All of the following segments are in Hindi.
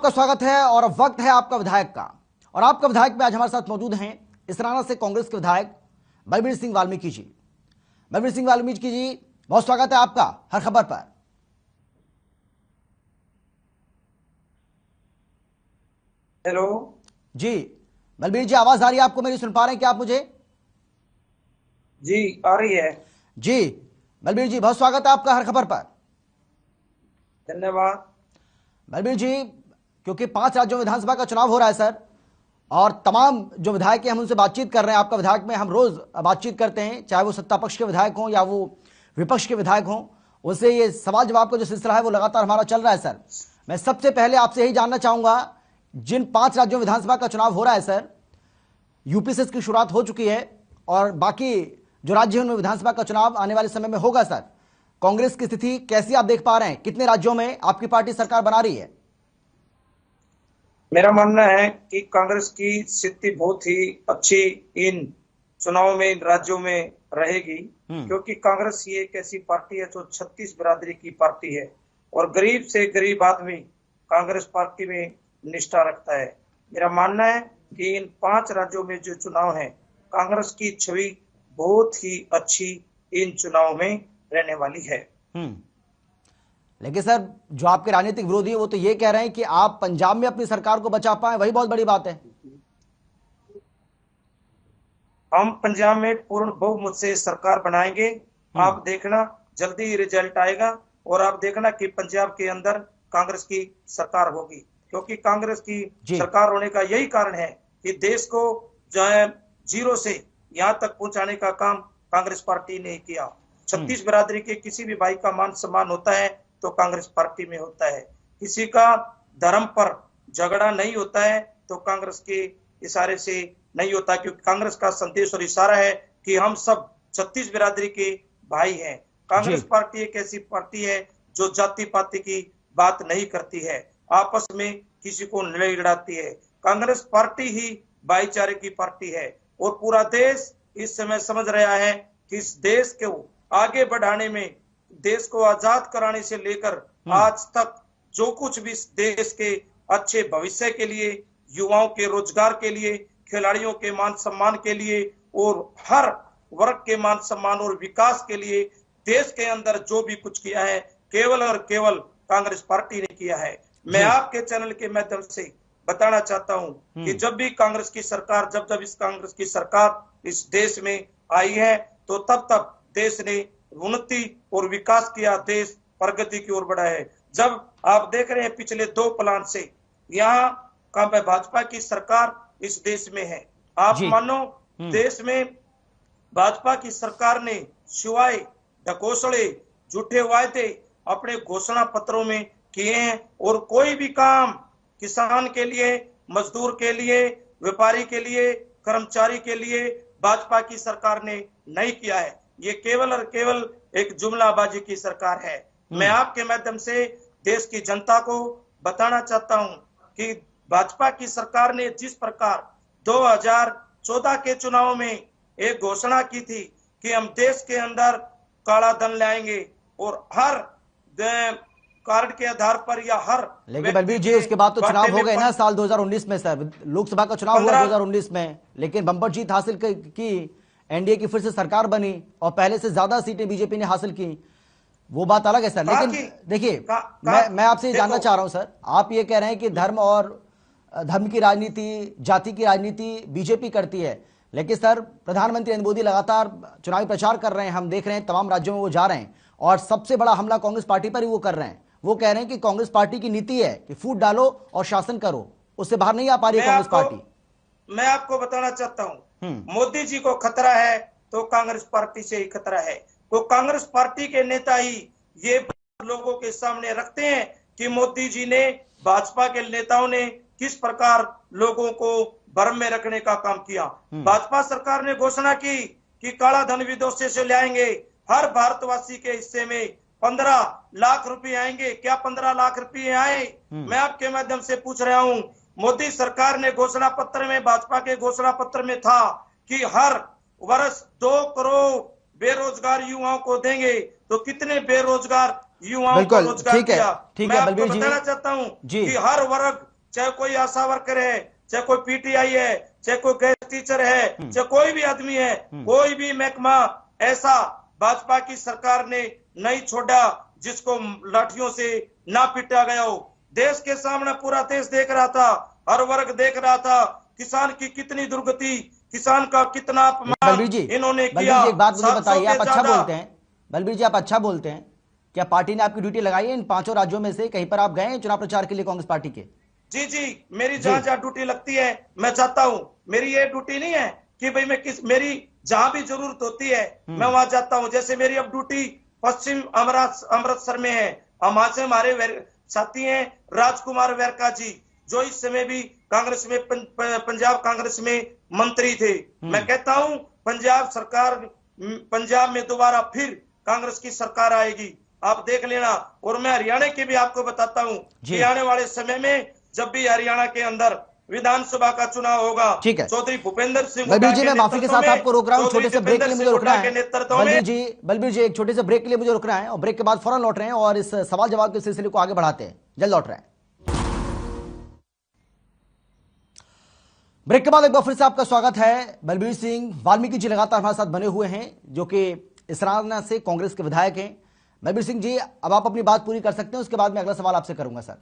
आपका स्वागत है और अब वक्त है आपका विधायक का। और आपका विधायक में आज हमारे साथ मौजूद हैं इसराना से कांग्रेस के विधायक बलबीर सिंह वाल्मीकि जी। बलबीर सिंह वाल्मीकि जी, बहुत स्वागत है आपका हर खबर पर। हेलो जी बलबीर जी, आवाज आ रही है आपको मेरी? सुन पा रहे हैं क्या आप मुझे? जी, आ रही है। जी बलबीर जी, बहुत स्वागत है आपका हर खबर पर। धन्यवाद। बलबीर जी, क्योंकि 5 राज्यों में विधानसभा का चुनाव हो रहा है सर, और तमाम जो विधायक हैं हम उनसे बातचीत कर रहे हैं। आपका विधायक में हम रोज बातचीत करते हैं, चाहे वो सत्ता पक्ष के विधायक हों या वो विपक्ष के विधायक हों। उससे ये सवाल जवाब का जो सिलसिला है वो लगातार हमारा चल रहा है सर। मैं सबसे पहले आपसे यही जानना चाहूंगा, जिन 5 राज्यों में विधानसभा का चुनाव हो रहा है सर, यूपी से इसकी शुरुआत हो चुकी है और बाकी जो राज्य हैं उनमें विधानसभा का चुनाव आने वाले समय में होगा सर। कांग्रेस की स्थिति कैसी आप देख पा रहे हैं? कितने राज्यों में आपकी पार्टी सरकार बना रही है? मेरा मानना है कि कांग्रेस की स्थिति बहुत ही अच्छी इन चुनाव में, इन राज्यों में रहेगी, क्योंकि कांग्रेस ही एक ऐसी पार्टी है जो 36 बिरादरी की पार्टी है और गरीब से गरीब आदमी कांग्रेस पार्टी में निष्ठा रखता है। मेरा मानना है कि इन 5 राज्यों में जो चुनाव है, कांग्रेस की छवि बहुत ही अच्छी इन चुनाव में रहने वाली है। लेकिन सर, जो आपके राजनीतिक विरोधी है वो तो ये कह रहे हैं कि आप पंजाब में अपनी सरकार को बचा पाए, वही बहुत बड़ी बात है। हम पंजाब में पूर्ण बहुमत से सरकार बनाएंगे। आप देखना जल्दी ही रिजल्ट आएगा और आप देखना कि पंजाब के अंदर कांग्रेस की सरकार होगी, क्योंकि कांग्रेस की सरकार होने का यही कारण है कि देश को जो है जीरो से यहाँ तक पहुंचाने का काम कांग्रेस पार्टी ने किया। 36 बिरादरी के किसी भी भाई का मान सम्मान होता है तो कांग्रेस पार्टी में होता है। किसी का धर्म पर झगड़ा नहीं होता है तो कांग्रेस के इशारे से नहीं होता, क्योंकि कांग्रेस का संदेश और इशारा है कि हम सब 36 बिरादरी के भाई हैं। कांग्रेस पार्टी एक ऐसी पार्टी है जो जाति पाति की बात नहीं करती है, आपस में किसी को लड़ाई लड़ाती है। कांग्रेस पार्टी ही भाईचारे की पार्टी है और पूरा देश इस समय समझ रहा है कि इस देश को आगे बढ़ाने में, देश को आजाद कराने से लेकर आज तक जो कुछ भी देश के अच्छे भविष्य के लिए, युवाओं के रोजगार के लिए, खिलाड़ियों के मान सम्मान के लिए और हर वर्ग के मान सम्मान और विकास के लिए देश के अंदर जो भी कुछ किया है, केवल और केवल कांग्रेस पार्टी ने किया है। मैं आपके चैनल के माध्यम से बताना चाहता हूं कि जब भी कांग्रेस की सरकार, जब इस कांग्रेस की सरकार इस देश में आई है तो तब देश ने उन्नति और विकास किया, देश प्रगति की ओर बढ़ा है। जब आप देख रहे हैं पिछले 2 प्लान से यहाँ का भाजपा की सरकार इस देश में है, आप मानो देश में भाजपा की सरकार ने सिवाय ढकोसले, झूठे वायदे अपने घोषणा पत्रों में किए हैं और कोई भी काम किसान के लिए, मजदूर के लिए, व्यापारी के लिए, कर्मचारी के लिए भाजपा की सरकार ने नहीं किया है। ये केवल और केवल एक जुमलाबाजी की सरकार है। मैं आपके माध्यम से देश की जनता को बताना चाहता हूं कि भाजपा की सरकार ने जिस प्रकार 2014 के चुनाव में एक घोषणा की थी कि हम देश के अंदर काला धन लाएंगे और हर कार्ड के आधार पर या हर, लेकिन बलबीर जी उसके बाद तो चुनाव हो गए ना साल 2019 में सर, लोकसभा का चुनाव हुआ 2019 में, लेकिन बंपर जीत हासिल की, एनडीए की फिर से सरकार बनी और पहले से ज्यादा सीटें बीजेपी ने हासिल की, वो बात अलग है सर। लेकिन देखिए, मैं आपसे जानना चाह रहा हूं सर, आप ये कह रहे हैं कि धर्म की राजनीति, जाति की राजनीति बीजेपी करती है, लेकिन सर प्रधानमंत्री नरेंद्र मोदी लगातार चुनावी प्रचार कर रहे हैं, हम देख रहे हैं तमाम राज्यों में वो जा रहे हैं और सबसे बड़ा हमला कांग्रेस पार्टी पर ही वो कर रहे हैं। वो कह रहे हैं कि कांग्रेस पार्टी की नीति है कि फूट डालो और शासन करो, उससे बाहर नहीं आ पा रही है कांग्रेस पार्टी। मैं आपको बताना चाहता हूं, मोदी जी को खतरा है तो कांग्रेस पार्टी से ही खतरा है। तो कांग्रेस पार्टी के नेता ही ये लोगों के सामने रखते हैं कि मोदी जी ने, भाजपा के नेताओं ने किस प्रकार लोगों को भ्रम में रखने का काम किया। भाजपा सरकार ने घोषणा की कि काला धन विदेशों से लाएंगे, हर भारतवासी के हिस्से में 15 लाख रुपए आएंगे। क्या 15 लाख रुपए आए? मैं आपके माध्यम से पूछ रहा हूं, मोदी सरकार ने घोषणा पत्र में, भाजपा के घोषणा पत्र में था कि हर वर्ष 2 करोड़ बेरोजगार युवाओं को देंगे, तो कितने बेरोजगार युवाओं को रोजगार दिया? मैं आपको बताना चाहता हूं कि हर वर्ग चाहे कोई आशा वर्कर है, चाहे कोई पीटीआई है, चाहे कोई गेस्ट टीचर है, चाहे कोई भी आदमी है, कोई भी महकमा ऐसा भाजपा की सरकार ने नहीं छोड़ा जिसको लाठियों से ना पीटा गया हो। देश के सामने पूरा देश देख रहा था, हर वर्ग देख रहा था, किसान की कितनी दुर्गति, किसान का कितना अपमान बलबीर जी, इन्होंने बलबीर किया। जी एक बात मुझे 700 बताइए, आप के अच्छा ज्यादा। बोलते हैं बलबीर जी, आप अच्छा बोलते हैं, क्या पार्टी ने आपकी ड्यूटी लगाई है इन 5 राज्यों में से? कहीं पर आप गए हैं चुनाव प्रचार के लिए कांग्रेस पार्टी के? जी, मेरी जहां जहां ड्यूटी लगती है मैं जाता हूं। मेरी ये ड्यूटी नहीं है कि भाई मैं मेरी जहां भी जरूरत होती है मैं वहां जाता हूं। जैसे मेरी अब ड्यूटी पश्चिम अमृतसर में है, वहां से हमारे साथी हैं राजकुमार वेरका जी, जो इस समय भी कांग्रेस में पंजाब कांग्रेस में मंत्री थे। मैं कहता हूं पंजाब सरकार, पंजाब में दोबारा फिर कांग्रेस की सरकार आएगी, आप देख लेना। और मैं हरियाणा की भी आपको बताता हूं कि आने वाले समय में जब भी हरियाणा के अंदर विधानसभा का चुनाव होगा, ठीक है चौधरी भूपेंद्र सिंह बलबीर जी, मैं माफी के साथ आपको रोक रहा हूं, छोटे से ब्रेक के लिए मुझे रुकना है। बलबीर जी एक छोटे से ब्रेक के लिए मुझे रुकना है और ब्रेक के बाद फौरन लौट रहे हैं और इस सवाल जवाब के सिलसिले को आगे बढ़ाते हैं, जल्द लौट रहे हैं। ब्रेक के बाद एक बार फिर से आपका स्वागत है। बलबीर सिंह वाल्मीकि जी लगातार हमारे साथ बने हुए हैं, जो कि इसराना से कांग्रेस के विधायक हैं। बलबीर सिंह जी, अब आप अपनी बात पूरी कर सकते हैं, उसके बाद मैं अगला सवाल आपसे करूंगा। सर,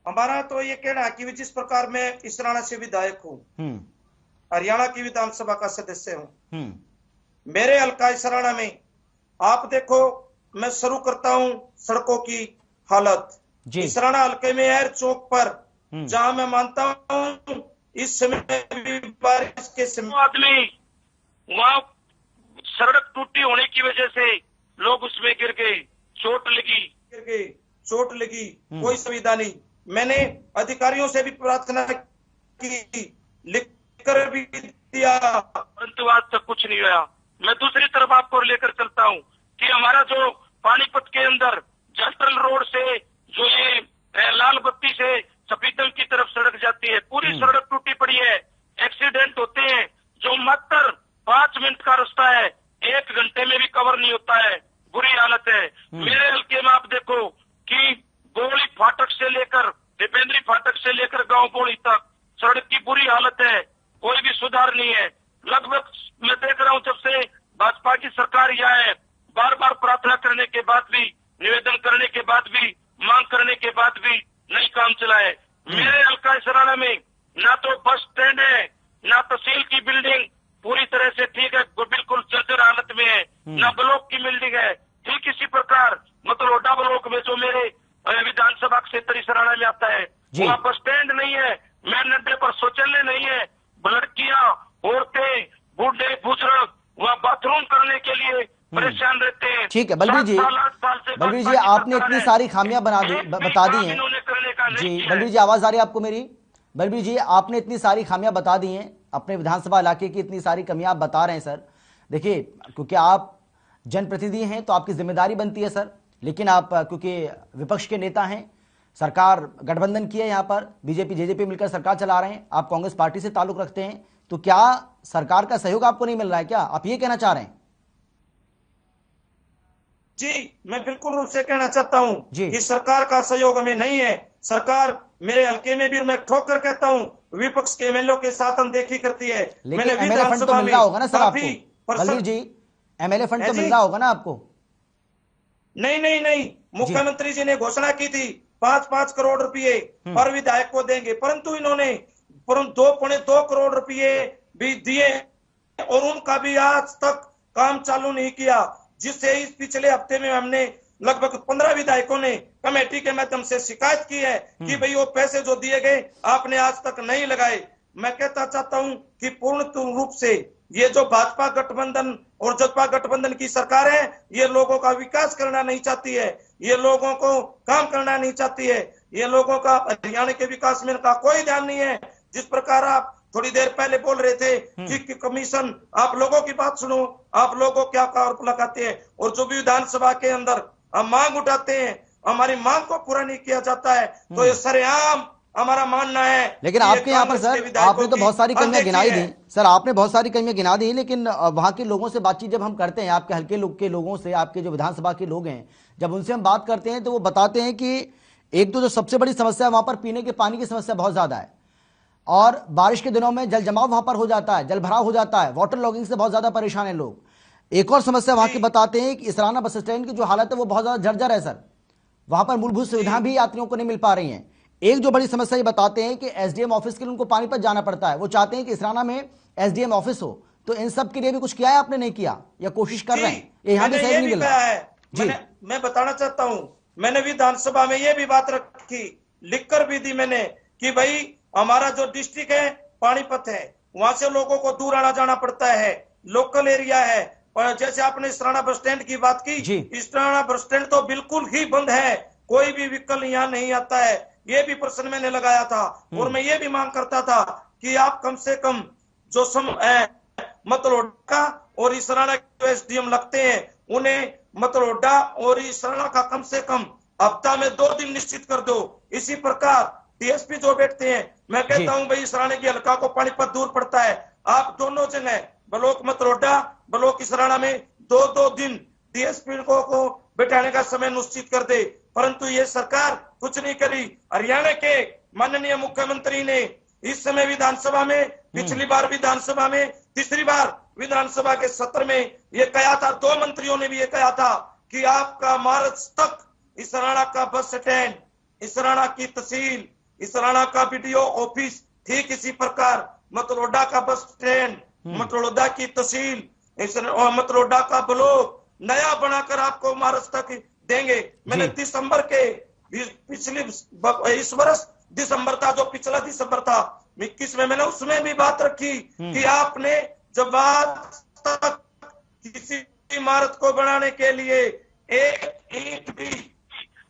हमारा तो ये कहना है कि जिस प्रकार मैं इसराना से विधायक हूं, हरियाणा की विधानसभा का सदस्य हूं, मेरे हल्का इसराना में आप देखो, मैं शुरू करता हूं सड़कों की हालत। इसराना हल्के में एयर चौक पर, जहां मैं मानता हूं इस समय भी बारिश के समय आदमी वहां सड़क टूटी होने की वजह से लोग उसमें गिर गए, चोट लगी, कोई सुविधा नहीं। मैंने अधिकारियों से भी प्रार्थना की, लिखकर भी दिया, परंतु आज तक कुछ नहीं हुआ। मैं दूसरी तरफ आपको लेकर चलता हूं कि हमारा जो पानीपत के अंदर जस्टल रोड से जो ये लाल बत्ती से सफीदल की तरफ सड़क जाती है, पूरी सड़क टूटी पड़ी है, एक्सीडेंट होते हैं जो मात्र 5 मिनट का रास्ता है 1 घंटे में भी कवर नहीं होता है, बुरी हालत है। मेरे हल्के में आप देखो कि बोली फाटक से लेकर दीपेंद्री फाटक से लेकर गांव बोली तक सड़क की बुरी हालत है, कोई भी सुधार नहीं है। लगभग मैं देख रहा हूं जब से भाजपा की सरकार यहाँ है, बार बार प्रार्थना करने के बाद भी, निवेदन करने के बाद भी, मांग करने के बाद भी नहीं काम चला है। मेरे हल्का इसराना में ना तो बस स्टैंड है, ना तहसील की बिल्डिंग पूरी तरह से ठीक है, बिल्कुल जर्जर हालत में है, ना ब्लॉक की बिल्डिंग है। ठीक इसी प्रकार मतलोडा ब्लॉक में जो मेरे विधानसभा क्षेत्र इसराना में आता है, वहाँ बस स्टैंड नहीं है, मेन अड्डे पर शौचालय नहीं है, लड़कियां, औरतें, बूढ़े बुजुर्ग वहाँ बाथरूम करने के लिए परेशान रहते हैं। ठीक है बलबीर जी, आपने इतनी सारी खामियां बता दी हैं जी। बलबीर जी, आवाज आ रही है आपको मेरी? बलबीर जी, आपने इतनी सारी खामियां बता दी हैं, अपने विधानसभा इलाके की इतनी सारी कमियां आप बता रहे हैं सर। देखिए, क्योंकि आप जनप्रतिनिधि हैं तो आपकी जिम्मेदारी बनती है सर, लेकिन आप क्योंकि विपक्ष के नेता हैं, सरकार गठबंधन की है, यहाँ पर बीजेपी जेजेपी मिलकर सरकार चला रहे हैं, आप कांग्रेस पार्टी से ताल्लुक रखते हैं, तो क्या सरकार का सहयोग आपको नहीं मिल रहा है? क्या आप ये कहना चाह रहे हैं? जी, मैं बिल्कुल उनसे कहना चाहता हूं कि सरकार का सहयोग हमें नहीं है। सरकार मेरे हल्के में भी मैं ठोक कर कहता हूं विपक्ष के एमएलए के साथ अनदेखी करती है। मैंने विधानसभा में मिल रहा होगा ना सर आपको? बलबीर जी, एमएलए फंड तो मिल रहा होगा ना आपको? नहीं, मुख्यमंत्री जी ने घोषणा की थी 5-5 करोड़ रुपए हर विधायक को देंगे, परंतु इन्होंने 2.2 करोड़ रुपए भी दिए और उनका भी आज तक काम चालू नहीं किया, जिससे इस पिछले हफ्ते में हमने लगभग 15 विधायकों ने कमेटी के माध्यम से शिकायत की है कि भाई वो पैसे जो दिए गए आपने आज तक नहीं लगाए। मैं कहता चाहता हूं कि पूर्ण रूप से ये जो भाजपा गठबंधन और जसपा गठबंधन की सरकार है, ये लोगों का विकास करना नहीं चाहती है, ये लोगों को काम करना नहीं चाहती है, ये लोगों का हरियाणा के विकास में इनका कोई ध्यान नहीं है। जिस प्रकार आप थोड़ी देर पहले बोल रहे थे कि कमीशन, आप लोगों की बात सुनो, आप लोगों क्या आरोप लगाते हैं, और जो भी विधानसभा के अंदर हम मांग उठाते हैं, हमारी मांग को पूरा नहीं किया जाता है, तो ये सरेआम हमारा मानना है। लेकिन आपके यहाँ पर सर आपने तो बहुत सारी कमियां गिनाई दी सर, आपने बहुत सारी कमियां गिना दी, लेकिन वहां के लोगों से बातचीत जब हम करते हैं, आपके हल्के के लोगों से, आपके जो विधानसभा के लोग हैं, जब उनसे हम बात करते हैं तो वो बताते हैं कि एक तो जो सबसे बड़ी समस्या है वहां पर पीने के पानी की समस्या बहुत ज्यादा है, और बारिश के दिनों में जल जमाव वहां पर हो जाता है, जल भराव हो जाता है, वाटर लॉगिंग से बहुत ज्यादा परेशान है लोग। एक और समस्या वहां की बताते हैं कि इसराना बस स्टैंड की जो हालत है वो बहुत ज्यादा जर्जर है सर, वहां पर मूलभूत सुविधाएं भी यात्रियों को नहीं मिल पा रही हैं। एक जो बड़ी समस्या ये बताते हैं कि एसडीएम ऑफिस के लिए उनको पानीपत जाना पड़ता है, वो चाहते हैं कि इसराना में एसडीएम ऑफिस हो। तो इन सब के लिए भी कुछ किया है आपने? नहीं किया या कोशिश कर रहे हैं? यहाँ भी सहयोग नहीं मिल रहा है। मैं बताना चाहता हूं, मैंने विधानसभा में ये भी बात रखी, लिखकर भी दी मैंने कि भाई हमारा जो डिस्ट्रिक्ट है पानीपत है, वहां से लोगों को दूर आना जाना पड़ता है, लोकल एरिया है। और जैसे आपने इसराना बस स्टैंड की बात की, इसराना बस स्टैंड तो बिल्कुल ही बंद है, कोई भी व्हीकल यहाँ नहीं आता है। ये भी प्रश्न मैंने लगाया था और मैं ये भी मांग करता था कि आप कम से कम जो मतलोडा और इसराना के एसडीएम लगते हैं, उन्हें मतलोडा और इसराना का कम से कम हफ्ता में 2 दिन निश्चित कर दो। इसी प्रकार डीएसपी जो बैठते हैं, मैं कहता हूं भाई इसराना की हल्का को पानीपत दूर पड़ता है, आप दोनों जगह ब्लॉक मतलोडा ब्लॉक इसराना में 2-2 दिन डीएसपी को बैठाने का समय निश्चित कर दे। परंतु ये सरकार कुछ नहीं करी। हरियाणा के माननीय मुख्यमंत्री ने इस समय विधानसभा में, पिछली बार विधानसभा में, तीसरी बार विधानसभा के सत्र में ये कहा था, 2 मंत्रियों ने भी ये कहा था कि आपका मार्च तक इसराना का बस स्टैंड, इसराना की तहसील, इसराना का बीडीओ ऑफिस, ठीक इसी प्रकार मतलोडा का बस स्टैंड, मतलोडा की तहसील, मतलोडा का ब्लॉक नया बनाकर आपको मार्च तक देंगे। मैंने दिसंबर के पिछले इस वर्ष दिसंबर था, जो पिछला दिसंबर था 21 में, मैंने उसमें भी बात रखी कि आपने जब तक किसी इमारत को बनाने के लिए एक ईंट भी,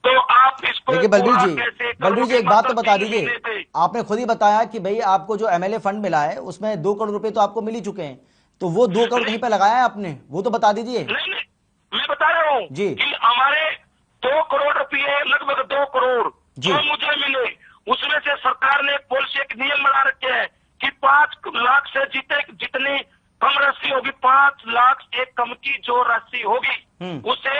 तो आप इसको देखिए बलबीर जी एक बात तो बता दीजिए, आपने खुद ही बताया कि भाई आपको जो एमएलए फंड मिला है उसमें 2 करोड़ रुपए तो आपको मिल ही चुके हैं, तो वो 2 करोड़ कहीं पे लगाया है आपने? वो तो बता दीजिए। नहीं, मैं बता रहा हूँ जी कि हमारे 2 करोड़ रुपये, लगभग 2 करोड़ जो मुझे मिले, उसमें से सरकार ने पॉलिसी एक नियम बना रखे है कि 5 लाख से जितनी कम राशि होगी, 5 लाख से कम की जो राशि होगी उसे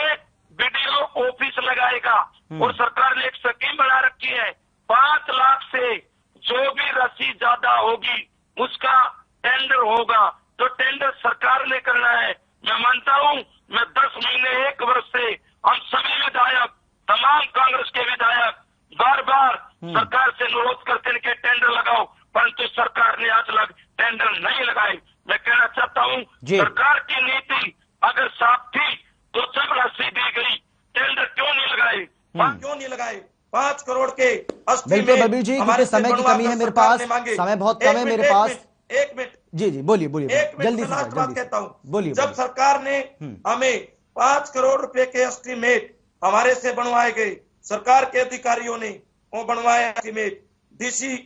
बीडीओ ऑफिस लगाएगा। और सरकार ने एक स्कीम बना रखी है, 5 लाख से जो भी राशि ज्यादा होगी उसका टेंडर होगा। तो टेंडर सरकार ने करना है। मैं मानता हूं, मैं 10 महीने 1 वर्ष से हम सभी विधायक, तमाम कांग्रेस के विधायक बार बार सरकार से अनुरोध करते हैं कि टेंडर लगाओ, परंतु सरकार ने आज तक टेंडर नहीं लगाए। मैं कहना चाहता हूं, सरकार की नीति अगर साफ थी तो जब राशि दी गई टेंडर क्यों नहीं लगाए? क्यों नहीं लगाए? 5 करोड़ के बिल्कुल बलबीर जी, क्योंकि समय की कमी है मेरे पास, समय बहुत कम है मेरे पास। 1 मिनट जी बोलिए जल्दी से बात कहता हूँ। बोलिए। जब सरकार ने हमें 5 करोड़ रुपए के एस्टीमेट हमारे से बनवाए गए, सरकार के अधिकारियों ने वो बनवाया एस्टीमेट, डीसी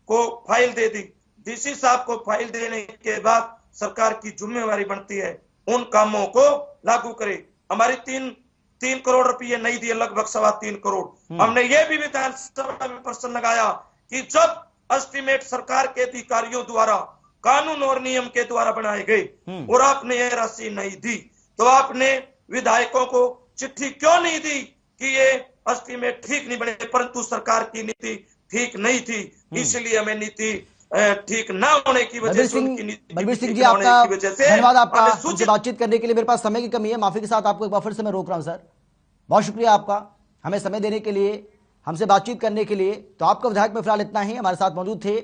को फाइल दे दी। डीसी साहब को फाइल देने के बाद सरकार की जिम्मेवारी बनती है उन कामों को लागू करे। हमारी 3 करोड़ रुपये नहीं दिए, लगभग 3.25 करोड़। हमने ये भी विधानसभा में प्रश्न लगाया कि जब एस्टीमेट सरकार के अधिकारियों द्वारा कानून और नियम के द्वारा बनाए गए और आपने ये राशि नहीं दी, तो आपने विधायकों को चिट्ठी क्यों नहीं दी कि ये एस्टीमेट ठीक नहीं बने? परंतु सरकार की नीति ठीक नहीं थी, इसलिए हमें नीति ठीक ना होने की वजह से, बलबीर सिंह जी आपका धन्यवाद, आपका मुझसे बातचीत करने के लिए। मेरे पास समय की कमी है, माफी के साथ आपको एक बार फिर से मैं रोक रहा हूं सर। बहुत शुक्रिया आपका हमें समय देने के लिए, हमसे बातचीत करने के लिए। तो आपका विधायक में फिलहाल इतना ही। हमारे साथ मौजूद थे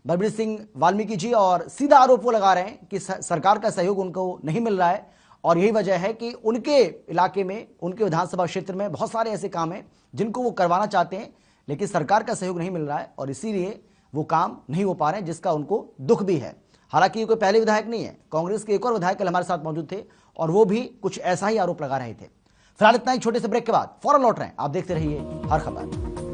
बलबीर सिंह वाल्मीकि जी, और सीधा आरोप वो लगा रहे हैं कि सरकार का सहयोग उनको नहीं मिल रहा है, और यही वजह है कि उनके इलाके में, उनके विधानसभा क्षेत्र में बहुत सारे ऐसे काम हैं जिनको वो करवाना चाहते हैं, लेकिन सरकार का सहयोग नहीं मिल रहा है और इसीलिए वो काम नहीं हो पा रहे हैं, जिसका उनको दुख भी है। हालांकि ये कोई पहले विधायक नहीं है, कांग्रेस के एक और विधायक कल हमारे साथ मौजूद थे और वो भी कुछ ऐसा ही आरोप लगा रहे थे। फिलहाल इतना ही, छोटे से ब्रेक के बाद फौरन लौट रहे हैं। आप देखते रहिए हर खबर।